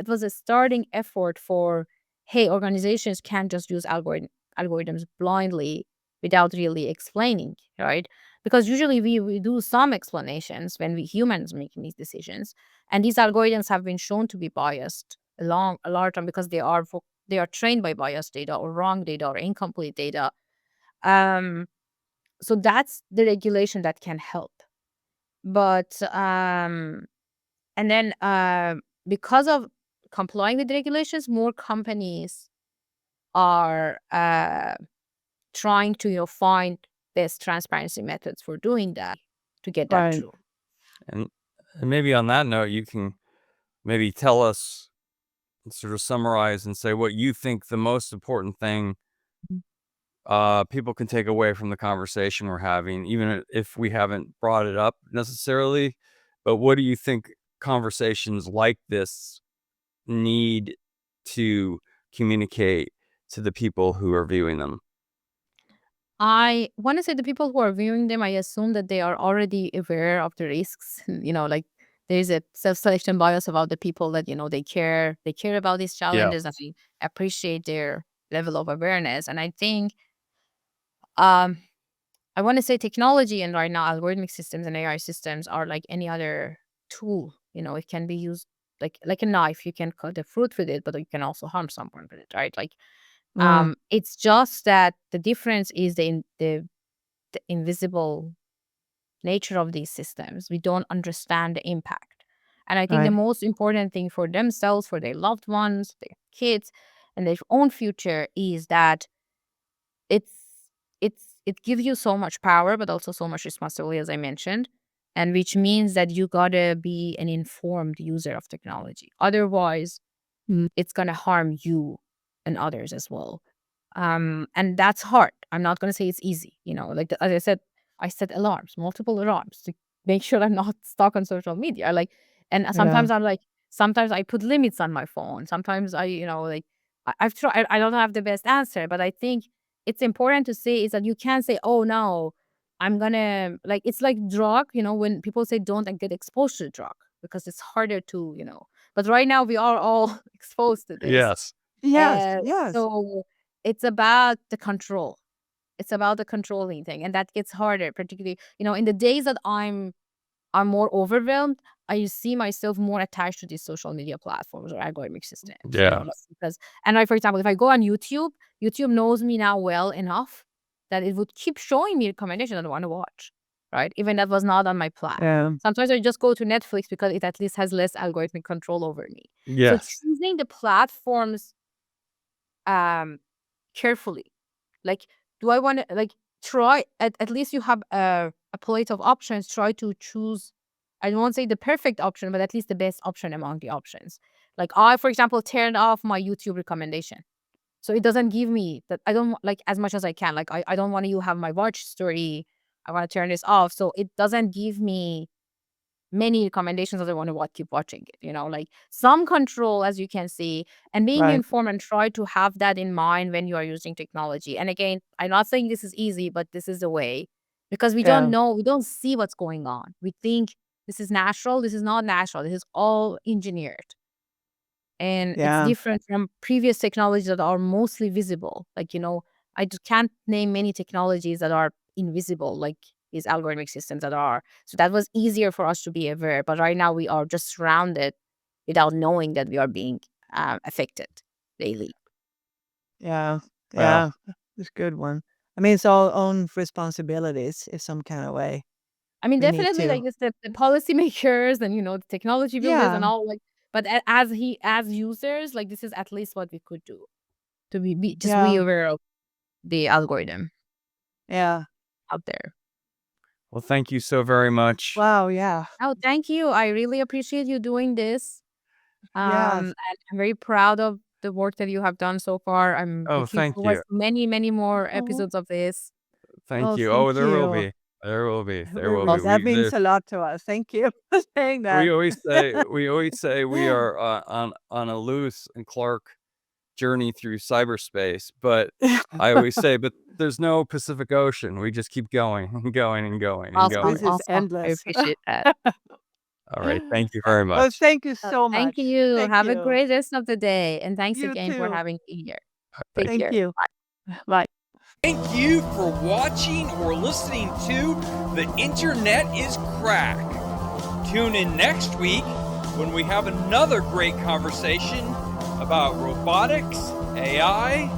was a starting effort for, hey, organizations can't just use algorithms blindly without really explaining, right? because usually we do some explanations when we humans making these decisions, and these algorithms have been shown to be biased a large time because they are trained by biased data or wrong data or incomplete data. um so that's the regulation that can help. But and then because of complying with the regulations, more companies are trying to find best transparency methods for doing that to get that Right. through. And maybe on that note, you can maybe tell us, sort of summarize and say what you think the most important thing people can take away from the conversation we're having, even if we haven't brought it up necessarily. But what do you think conversations like this need to communicate to the people who are viewing them? I want to say the people who are viewing them, I assume that they are already aware of the risks. Like there's a self-selection bias about the people that, they care about these Yeah. challenges and they appreciate their level of awareness. And I think um I want to say technology and right now algorithmic systems and AI systems are like any other tool. It can be used like a knife. You can cut the fruit with it, but you can also harm someone with it, right? Like Mm, it's just that the difference is the invisible nature of these systems. We don't understand the impact. And I think the right. most important thing for themselves, for their loved ones, their kids, and their own future is that it's it gives you so much power, but also so much responsibility, as I mentioned. And which means that you gotta be an informed user of technology. Otherwise, Mm, it's gonna harm you and others as well. And that's hard. I'm not gonna say it's easy. Like as I said, I set alarms, multiple alarms to make sure I'm not stuck on social media. And yeah. sometimes I put limits on my phone. Sometimes like I've tried. I don't have the best answer, but I think it's important to say is that you can't say, oh no, I'm gonna like it's like drug. When people say don't get exposed to drug because it's harder to. But right now we are all exposed to this. Yes. Yes, yes. So it's about the control. It's about the controlling thing, and that gets harder, particularly in the days that I'm more overwhelmed. I see myself more attached to these social media platforms or algorithmic systems. Yeah. Like, because like for example, if I go on YouTube, YouTube knows me now well enough that it would keep showing me recommendations that I want to watch, right? Even that was not on my plan. Yeah. Sometimes I just go to Netflix because it at least has less algorithmic control over me. So Yes. choosing the platforms um carefully. Like, do I want to like try at least you have a plate of options, try to choose I won't say the perfect option, but at least the best option among the options. Like I, for example, turned off my YouTube recommendation. So it doesn't give me that I don't like as much as I can. Like I don't want you have my watch story. I want to turn this off. So it doesn't give me many recommendations that I want to keep watching it, like some control, as you can see, and being Right. informed and try to have that in mind when you are using technology. And again, I'm not saying this is easy, but this is the way because we don't Yeah. know, we don't see what's going on. We think this is natural. This is not natural. This is all engineered. And it's Yeah. different from previous technologies that are mostly visible. Like, I just can't name many technologies that are invisible, like these algorithmic systems that are. So that was easier for us to be aware. But right now we are just surrounded without knowing that we are being affected daily. Yeah. Well, Yeah. It's a good one. I mean, it's our own responsibilities in some kind of way. I mean, We need definitely, to. like it's the policymakers and the technology builders and Yeah. all. Like, but as users, like this is at least what we could do to just be Yeah. aware of the algorithm Yeah. out there. well, thank you so very much. Wow. Yeah. Oh, thank you. I really appreciate you doing this. Yes. And I'm very proud of the work that you have done so far. I'm Oh, looking thank forward you. to many, many more Oh, episodes of this. Thank oh, you. Oh, thank there will you. be. There will be. There will be. Really, that We means there, a lot to us. Thank you for saying that. we always say we are on a Lewis and Clark journey through cyberspace, but I always say, but there's no Pacific Ocean. We just keep going and going and going and Awesome, This going. is awesome. I endless. appreciate that. All right. Thank you very Well, much. thank you so Thank much. you. Thank Have a you. great rest of the day. And thanks You again for too. having me here. Take Thank Thank care. you. Bye. Thank you for watching or listening to The Internet is Crack. Tune in next week when we have another great conversation about robotics, AI,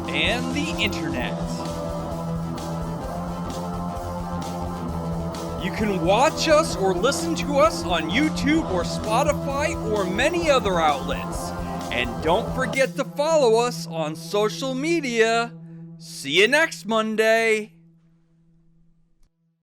and the internet. You can watch us or listen to us on YouTube or Spotify or many other outlets. And don't forget to follow us on social media. See you next Monday.